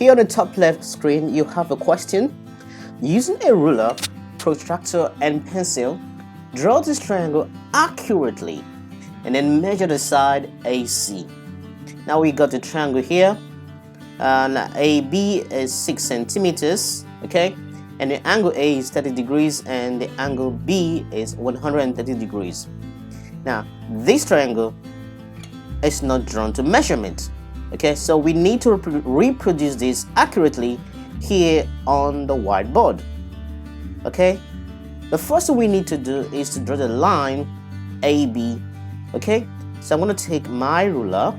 Here on the top left screen, you have a question. Using a ruler, protractor, and pencil, draw this triangle accurately and then measure the side AC. Now we got the triangle here, and AB is 6 centimeters, okay? And the angle A is 30 degrees and the angle B is 130 degrees. Now, this triangle is not drawn to measurement, okay? So we need to reproduce this accurately here on the whiteboard, okay? The first thing we need to do is to draw the line AB, okay? So I'm going to take my ruler,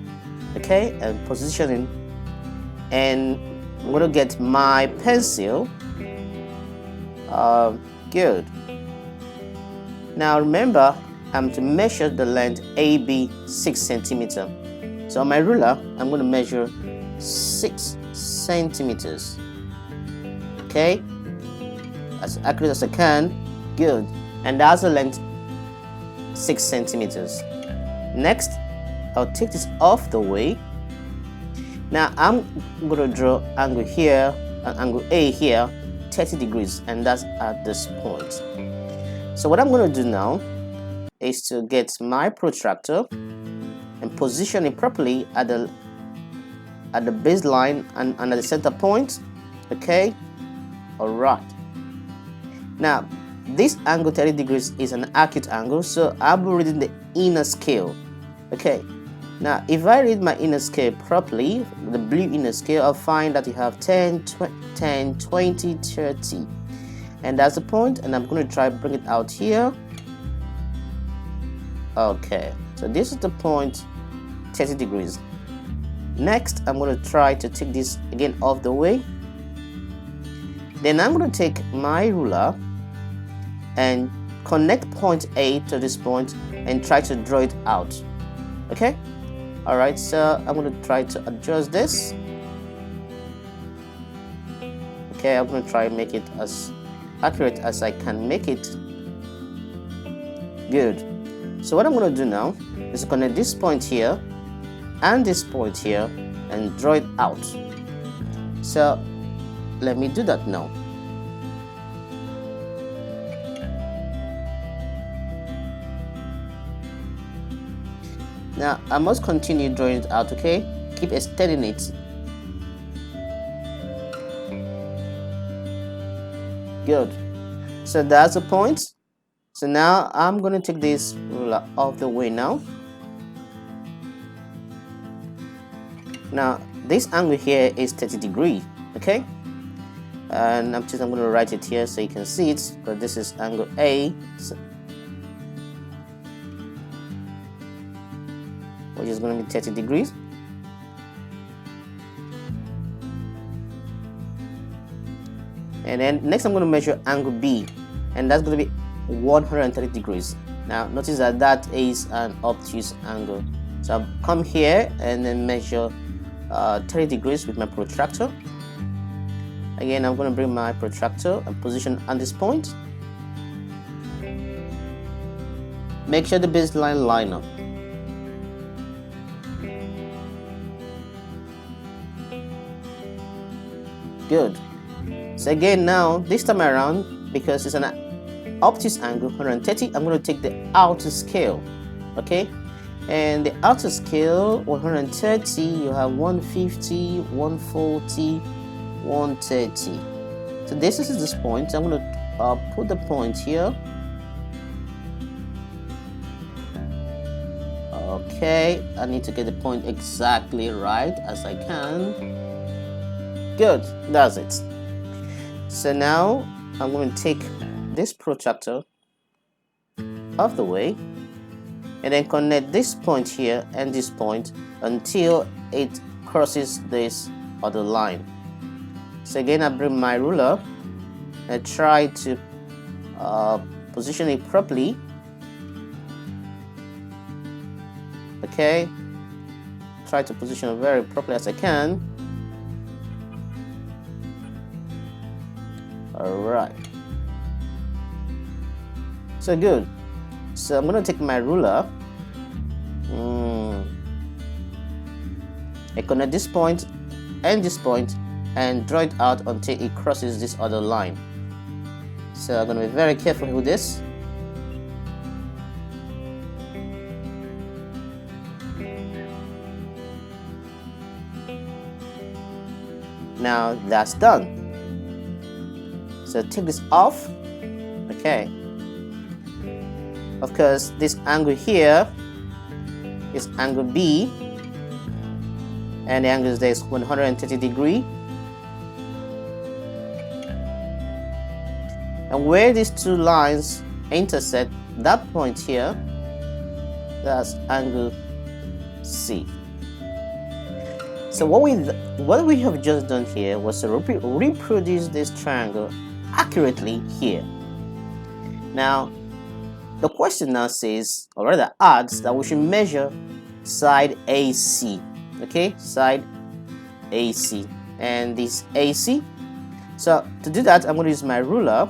okay, and position it, and I'm going to get my pencil. Good. Now remember, I'm to measure the length AB 6 centimeters. So on my ruler, I'm going to measure 6 centimeters. Okay, as accurate as I can. Good. And that's the length 6 centimeters. Next, I'll take this off the way. Now I'm going to draw angle here and angle A here, 30 degrees, and that's at this point. So what I'm going to do now is to get my protractor and position it properly at the baseline and at the center point. Okay, all right. Now this angle 30 degrees is an acute angle, so I'll be reading the inner scale. Okay, now if I read my inner scale properly, the blue inner scale, I'll find that you have 10, 20, 30, and that's the point, and I'm going to try bring it out here. Okay, so this is the point, 30 degrees. Next, I'm going to try to take this again off the way. Then I'm going to take my ruler and connect point A to this point and try to draw it out. Okay, all right, so I'm going to try to adjust this. Okay, I'm going to try and make it as accurate as I can make it. Good. So what I'm going to do now is connect this point here and this point here and draw it out. So let me do that now. Now I must continue drawing it out, okay? Keep extending it. Good. So that's the point. So now I'm going to take this ruler off the way now. Now this angle here is 30 degrees, okay? And I'm going to write it here so you can see it, but this is angle A, which is going to be 30 degrees. And then next I'm going to measure angle B, and that's going to be 130 degrees. Now notice that that is an obtuse angle. So I'll come here and then measure 30 degrees with my protractor. Again, I'm going to bring my protractor and position on this point. Make sure the baseline line up. Good. So again, now this time around, because it's an obtuse angle 130, I'm going to take the outer scale, okay? And the outer scale 130, you have 150, 140, 130. So this is this point. I'm going to put the point here. Okay, I need to get the point exactly right as I can. Good, that's it. So now I'm going to take this protractor off the way and then connect this point here and this point until it crosses this other line. So again, I bring my ruler and try to position it properly. Okay, try to position it very properly as I can. Alright, so good. So I'm going to take my ruler and connect this point and this point and draw it out until it crosses this other line. So I'm going to be very careful with this. Now that's done. So take this off. Okay. Of course, this angle here is angle B, and the angle there is 130 degrees. And where these two lines intersect, that point here, that's angle C. So what we have just done here was to reproduce this triangle accurately here. Now, the question now says, or rather adds, that we should measure side AC. Okay, side AC, and this AC. So to do that, I'm going to use my ruler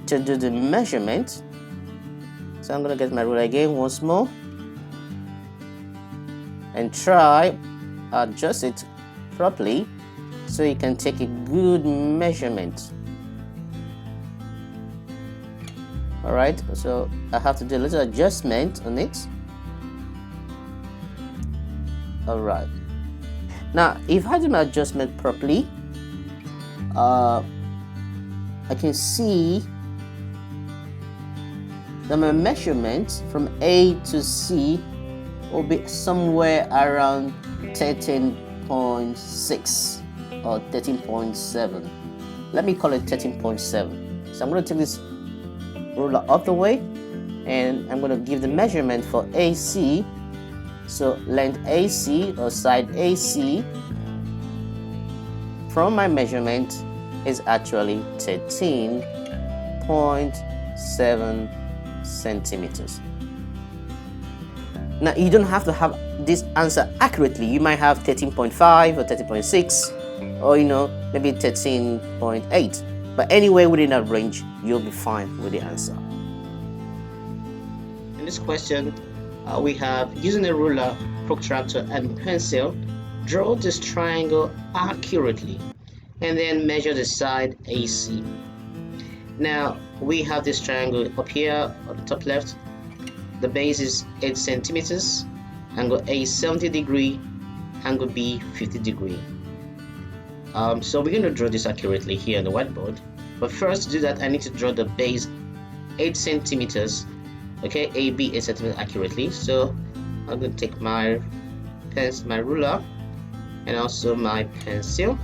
to do the measurement. So I'm going to get my ruler again once more and try adjust it properly so you can take a good measurement. Alright, so I have to do a little adjustment on it. Alright, now if I do my adjustment properly, I can see that my measurement from A to C will be somewhere around 13.6 or 13.7. Let me call it 13.7. So I'm going to take this ruler up the way and I'm going to give the measurement for AC. So length AC or side AC from my measurement is actually 13.7 centimeters. Now you don't have to have this answer accurately. You might have 13.5 or 13.6 or maybe 13.8, but anywhere within that range you'll be fine with the answer. In this question we have, using a ruler, protractor and pencil, draw this triangle accurately and then measure the side AC. Now we have this triangle up here on the top left. The base is 8 centimeters, angle A 70 degree, angle B 50 degree. So we're going to draw this accurately here on the whiteboard. But first, to do that, I need to draw the base 8 centimeters. Okay, AB 8 centimeters accurately. So I'm going to take my ruler and also my pencil.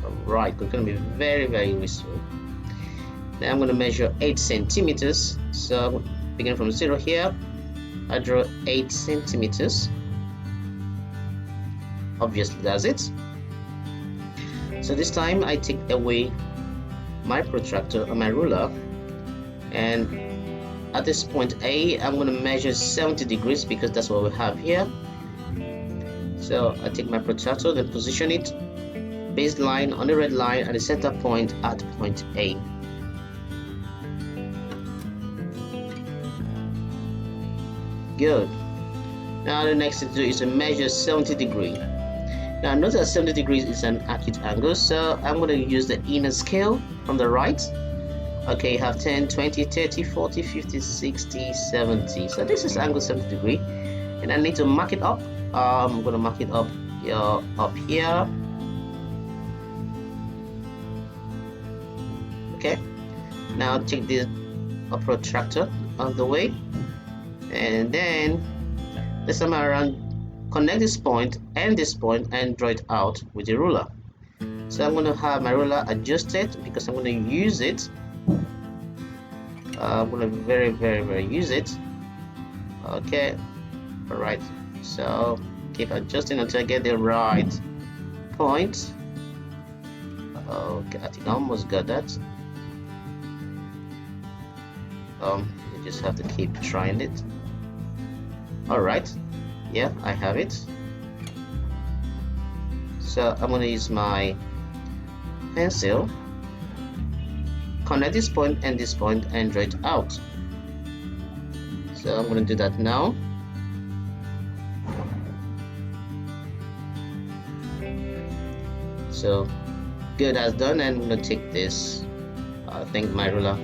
Alright, it's going to be very, very useful. Now I'm going to measure 8 centimeters. So begin from 0 here, I draw 8 centimeters. Obviously that's it. So this time I take away my protractor or my ruler, and at this point A, I'm going to measure 70 degrees because that's what we have here. So I take my protractor, then position it baseline on the red line at the center point at point A. Good. Now the next thing to do is to measure 70 degrees. Now notice that 70 degrees is an acute angle, so I'm going to use the inner scale from the right. Okay, you have 10, 20, 30, 40, 50, 60, 70. So this is angle 70 degree, and I need to mark it up. I'm going to mark it up here. Okay. Now take this protractor out of the way, and then this time around connect this point and draw it out with the ruler. So I'm going to have my ruler adjusted because I'm going to use it. I'm going to very use it. Okay, all right, so keep adjusting until I get the right point. Okay, I think I almost got that. You just have to keep trying it. All right, yeah, I have it. So I'm going to use my pencil, connect this point and draw it out. So I'm going to do that now. So good, that's done. And I'm gonna take this, I think, my ruler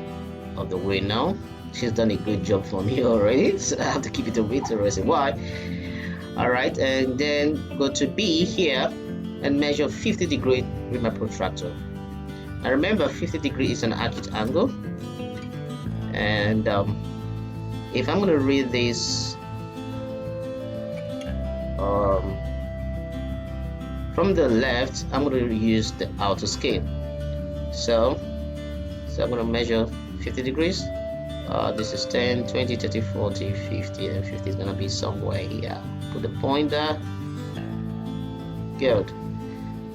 of the way now. She's done a good job for me already, so I have to keep it away to rest. Why? All right, and then go to B here and measure 50 degrees with my protractor. Now remember, 50 degrees is an acute angle, and if I'm going to read this from the left, I'm going to use the outer scale. So I'm going to measure 50 degrees. This is 10, 20, 30, 40, 50, and 50 is going to be somewhere here. Put the point there. Good.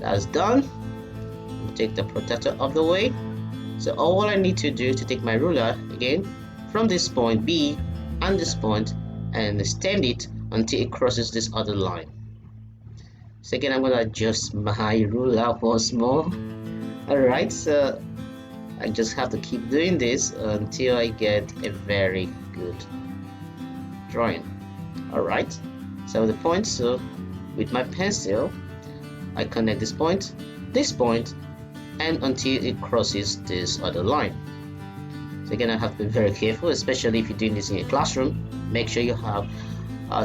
That's done. Take the protractor of the way. So all I need to do to take my ruler again from this point B and this point and extend it until it crosses this other line. So again, I'm going to adjust my ruler once more. Alright, so I just have to keep doing this until I get a very good drawing. Alright, so the point, so with my pencil I connect this point, and until it crosses this other line. So again, I have to be very careful, especially if you're doing this in a classroom. Make sure you have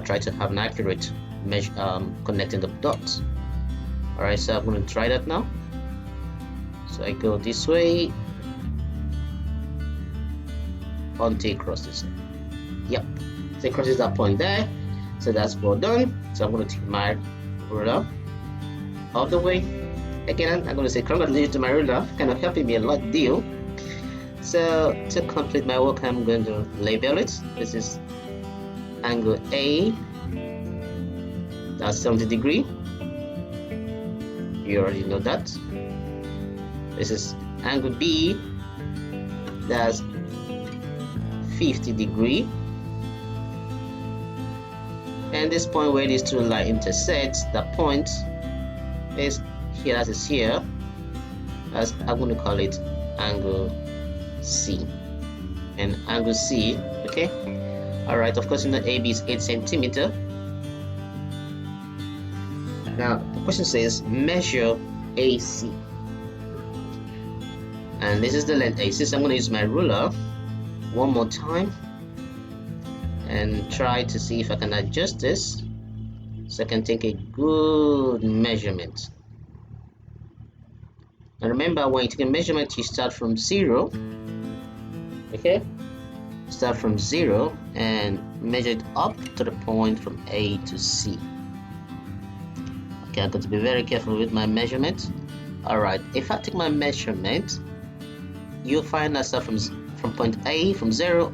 try to have an accurate measure connecting the dots. Alright, so I'm going to try that now. So I go this way until it crosses. Yep, so it crosses that point there. So that's well done. So I'm going to take my ruler of the way. Again, I'm going to say congratulations to my ruler, kind of helping me a lot deal. So to complete my work, I'm going to label it. This is angle A, that's 70 degrees. You already know that. This is angle B, that's 50 degrees. And this point where these two lines intersect, that point is here, that is here, as I'm going to call it angle C. And angle C, okay. All right, of course, you know AB is 8 centimeters. Now the question says measure AC, and this is the length AC. So I'm going to use my ruler one more time and try to see if I can adjust this so I can take a good measurement. And remember, when you take a measurement, you start from 0. Okay, start from 0 and measure it up to the point from A to C. Okay, I've got to be very careful with my measurement. All right, if I take my measurement, you'll find that from point A, from 0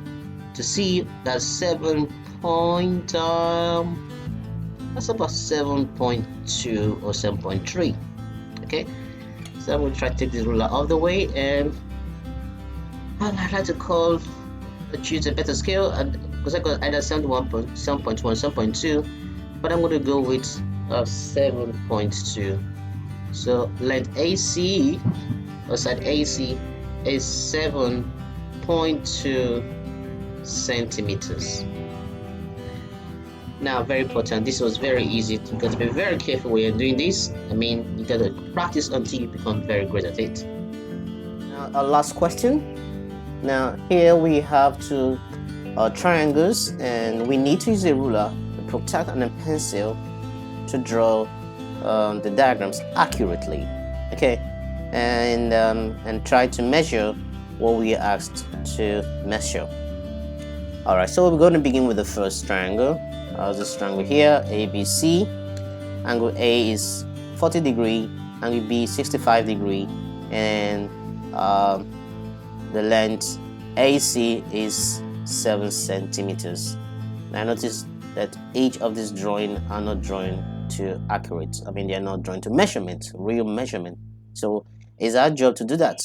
to C, that's 7 point, that's about 7.2 or 7.3. Okay, so I'm going to try to take this ruler all the way, and I'd like to choose a better scale, and because I got either 7.1, 7.2, but I'm going to go with 7.2. So length AC, or side AC, is 7.2 centimeters. Now, very important, this was very easy. You got to be very careful when you're doing this. I mean, you got to practice until you become very great at it. Now, our last question. Now, here we have two triangles, and we need to use a ruler, a protractor, and a pencil to draw the diagrams accurately. Okay, and try to measure what we are asked to measure. All right, so we're going to begin with the first triangle. This triangle here, ABC. Angle A is 40 degrees, angle B 65 degrees, and the length AC is 7 centimeters. Now notice that each of these drawings are not drawn to accurate. I mean, they are not drawn to measurement, real measurement. So it's our job to do that.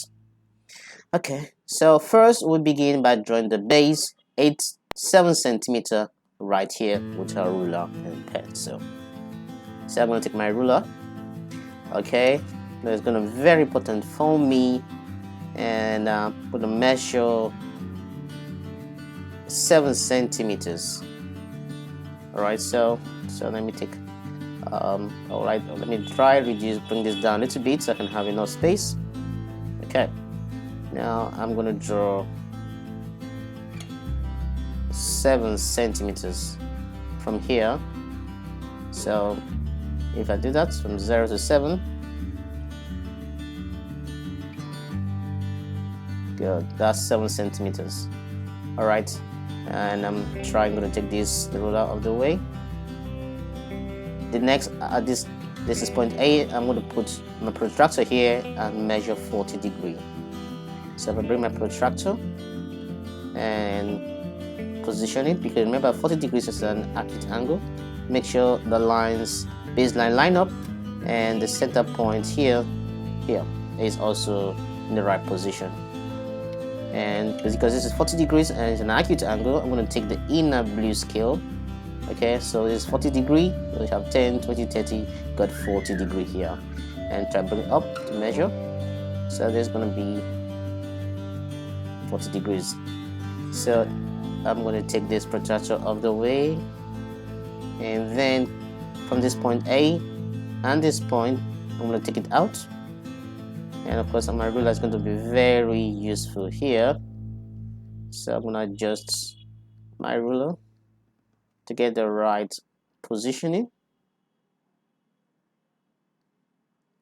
Okay, so first we begin by drawing the base 7 centimeter right here with our ruler and pencil. So I'm going to take my ruler. Okay, that's going to be very important for me, and I'm going to measure 7 centimeters. All right, so let me take All right, let me bring this down a little bit so I can have enough space. Okay, now I'm going to draw 7 centimeters from here. So if I do that from 0 to 7, good, that's 7 centimeters. All right, and I'm going to take the ruler out of the way. The next, this is point A. I'm going to put my protractor here and measure 40 degrees. So if I bring my protractor and position it, because remember 40 degrees is an acute angle. Make sure the baseline line up, and the center point here is also in the right position. And because this is 40 degrees and it's an acute angle, I'm going to take the inner blue scale. Okay, so this is 40 degrees, so we have 10, 20, 30, got 40 degrees here, and try to bring it up to measure. So there's going to be 40 degrees. So I'm going to take this protractor of the way, and then from this point A and this point, I'm going to take it out. And of course, my ruler is going to be very useful here. So I'm going to adjust my ruler to get the right positioning.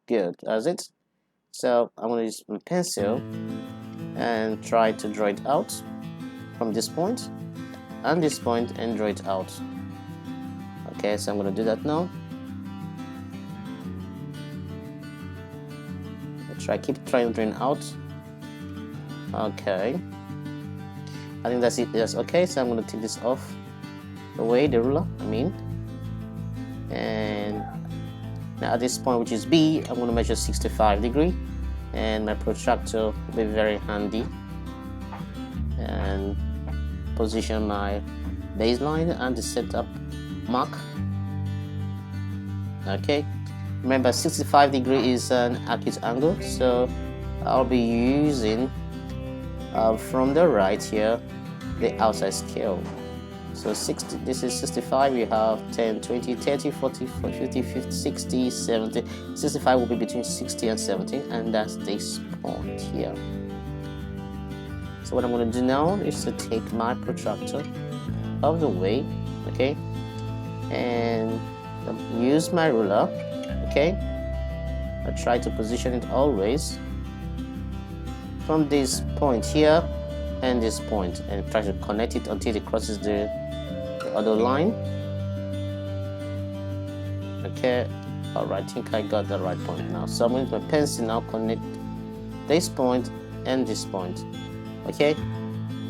Good, that's it. So I'm going to use my pencil and try to draw it out from this point and this point and draw it out. Okay, so I'm going to do that now. Keep trying to draw it out. Okay, I think that's it. That's okay. So I'm going to take this off the way, the ruler, and now at this point, which is B, I'm going to measure 65 degrees, and my protractor will be very handy, and position my baseline and the setup mark. Okay, remember 65 degrees is an acute angle, so I'll be using from the right here the outside scale. So 60, this is 65, we have 10, 20, 30, 40, 50, 50, 60, 70. 65 will be between 60 and 70, and that's this point here. So what I'm going to do now is to take my protractor out of the way, okay, and use my ruler, okay. I try to position it always from this point here and this point, and try to connect it until it crosses the other line. Okay, all right, I think I got the right point now. So I'm going to my pencil now connect this point and this point. Okay,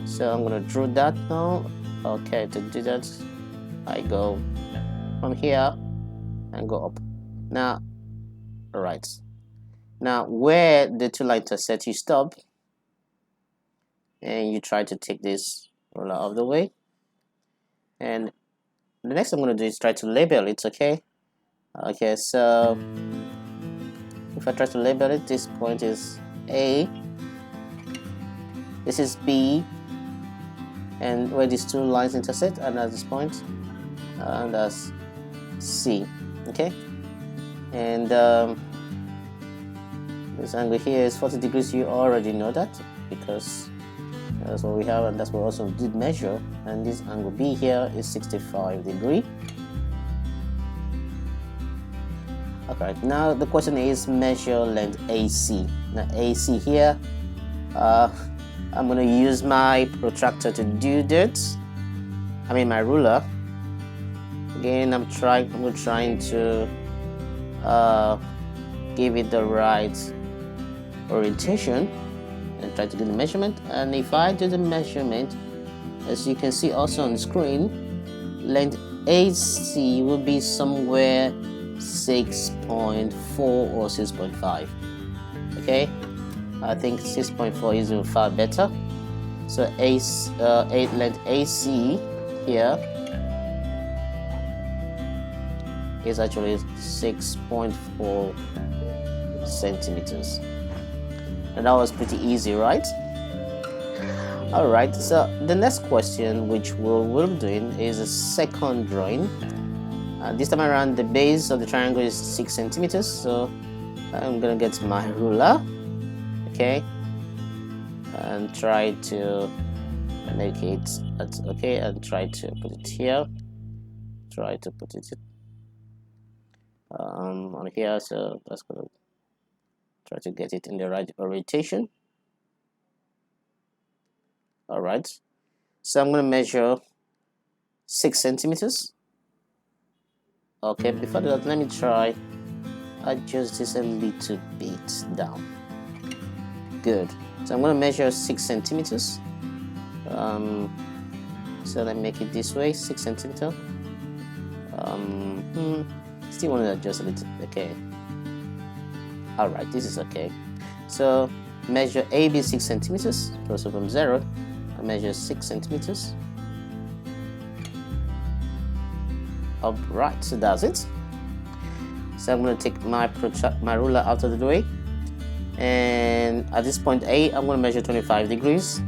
so I'm going to draw that now. Okay, to do that, I go from here and go up. Now, all right. Now, where the two lines intersect, you stop and you try to take this ruler out of the way. And the next I'm going to do is try to label it. Okay. Okay. So if I try to label it, this point is A. This is B. And where these two lines intersect, and that's this point, and that's C. Okay. And this angle here is 40 degrees. You already know that because that's what we have, and that's what we also did measure. And this angle B here is 65 degrees. Okay, now the question is measure length AC. Now AC here, I'm going to use my protractor to do that. My ruler. Again, I'm trying to give it the right orientation and try to do the measurement. And if I do the measurement, as you can see also on the screen, length AC will be somewhere 6.4 or 6.5. okay, I think 6.4 is even far better. So length AC here is actually 6.4 centimeters. And that was pretty easy, right? Alright, so the next question which we'll be doing is a second drawing. This time around, the base of the triangle is 6 centimeters, so I'm gonna get my ruler, okay, and try to make it okay, and try to put it here, try to put it on here. So that's gonna try to get it in the right orientation. All right, so I'm gonna measure 6 centimeters. Okay, before that, let me try adjust this a little bit down. Good. So I'm going to measure 6 centimeters. So let me make it this way, 6 centimeters. Still want to adjust a little. Okay. All right, this is okay. So measure AB 6 centimeters. So from 0, I measure 6 centimeters. All right, so that's it. So I'm going to take my ruler out of the way, and at this point A, I'm going to measure 25 degrees.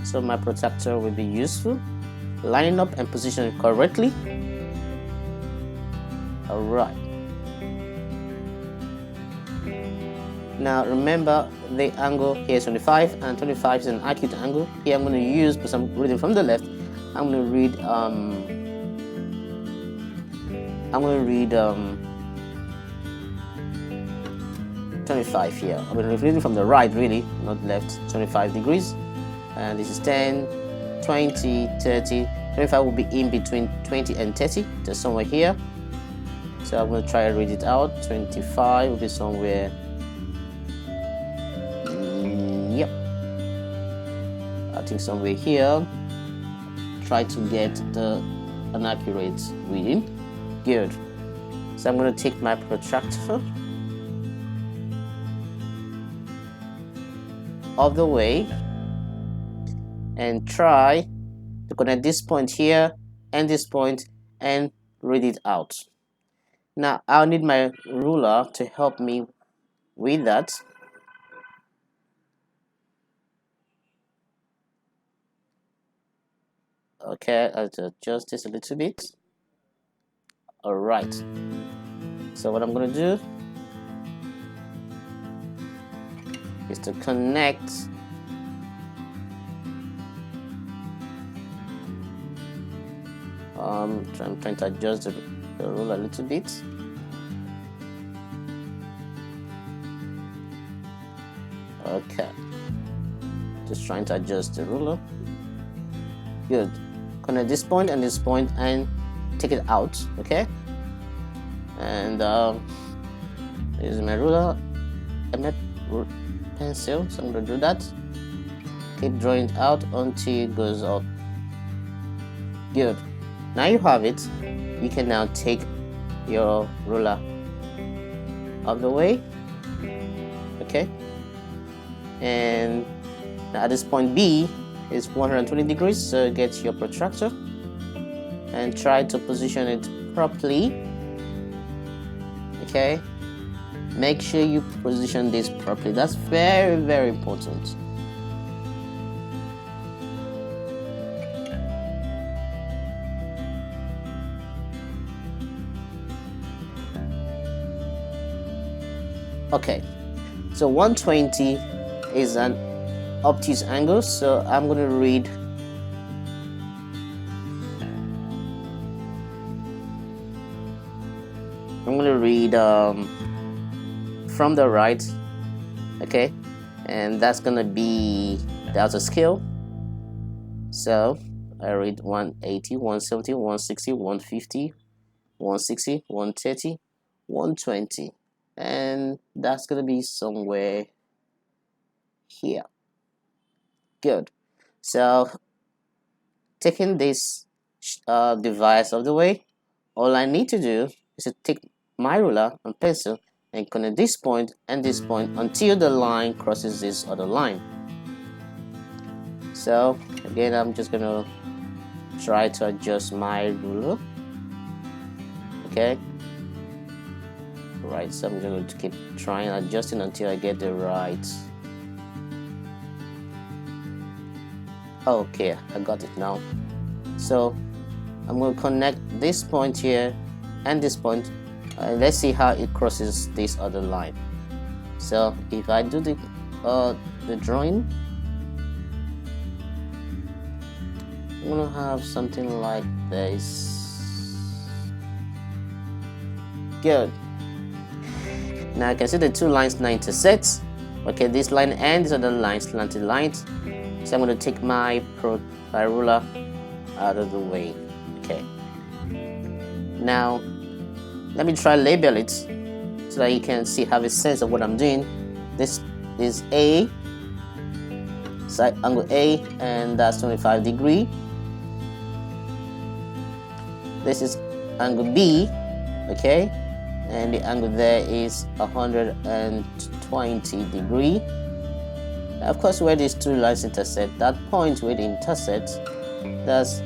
So my protractor will be useful. Line it up and position it correctly. All right. Now remember, the angle here is 25, and 25 is an acute angle. Here I'm going to use, because I'm reading from the left, I'm going to read 25 here. I'm going to read it from the right, really, not left. 25 degrees, and this is 10, 20, 30. 25 will be in between 20 and 30, just somewhere here. So I'm going to try to read it out. 25 will be somewhere. Yep, I think somewhere here. Try to get an accurate reading. Good. So I'm going to take my protractor of the way and try to connect this point here and this point and read it out. Now I'll need my ruler to help me with that. Okay, I'll adjust this a little bit. All right, so what I'm going to do is to connect I'm trying to adjust the ruler a little bit. Okay, just trying to adjust the ruler. Good. Connect this point and this point and take it out. Okay, and using my ruler and my pencil, so I'm going to do that. Keep drawing it out until it goes up. Good. Now you have it. You can now take your ruler out of the way. Okay, and now at this point B is 120 degrees, so get your protractor and try to position it properly. Okay, make sure you position this properly. That's very, very important. Okay, so 120 is an obtuse angle, so I'm going to read from the right. Okay, and that's going to be the outer scale. So I read 180, 170, 160, 150, 160, 130, 120, and that's going to be somewhere here. Good. So taking this device of the way, all I need to do is to take my ruler and pencil and connect this point and this point until the line crosses this other line. So again, I'm just gonna try to adjust my ruler. Okay, right, so I'm going to keep trying adjusting until I get the right. Okay, I got it now. So I'm going to connect this point here and this point. Let's see how it crosses this other line. So if I do the drawing, I'm going to have something like this. Good. Now I can see the two lines now intersect. Okay, this line and this other line slanted lines. So I'm going to take my ruler out of the way. Okay. Now let me try label it so that you can have a sense of what I'm doing. This is A, side angle A, and that's 25 degrees. This is angle B, okay, and the angle there is 120 degrees. Of course, where these two lines intersect, that point where they intersect, that's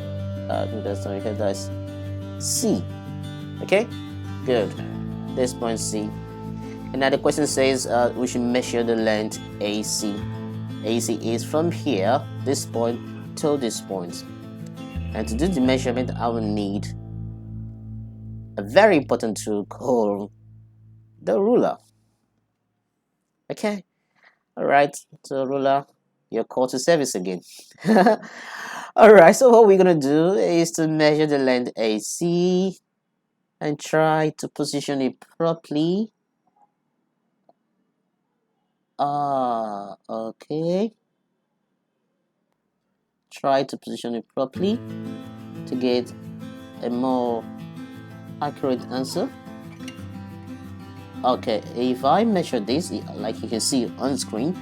C. Okay, good. This point C. And now the question says we should measure the length AC. AC is from here, this point, to this point. And to do the measurement, I will need a very important tool called the ruler. Okay, all right, so ruler, your call to service again. All right, so what we're gonna do is to measure the length AC and try to position it properly. Okay, try to position it properly to get a more accurate answer. Okay, if I measure this, like you can see on screen,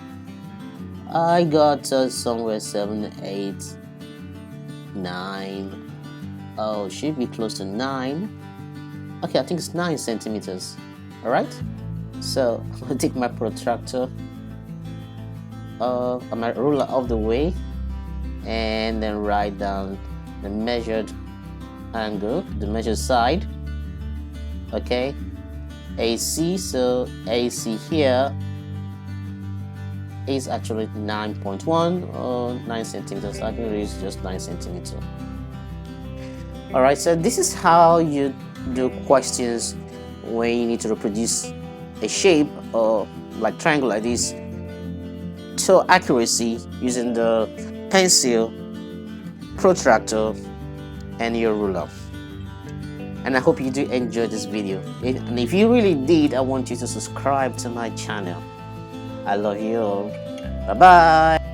I got somewhere 7, 8, 9. Oh, should be close to 9. Okay, I think it's 9 centimeters. All right, so I'll take my protractor, my ruler off the way, and then write down the measured angle, the measured side. Okay, AC, so AC here is actually 9.1 or 9 centimeters. I think it is just 9 centimeters. All right, so this is how you do questions when you need to reproduce a shape or like triangle like this to accuracy using the pencil, protractor, and your ruler. And I hope you do enjoy this video. And if you really did, I want you to subscribe to my channel. I love you all. Bye bye.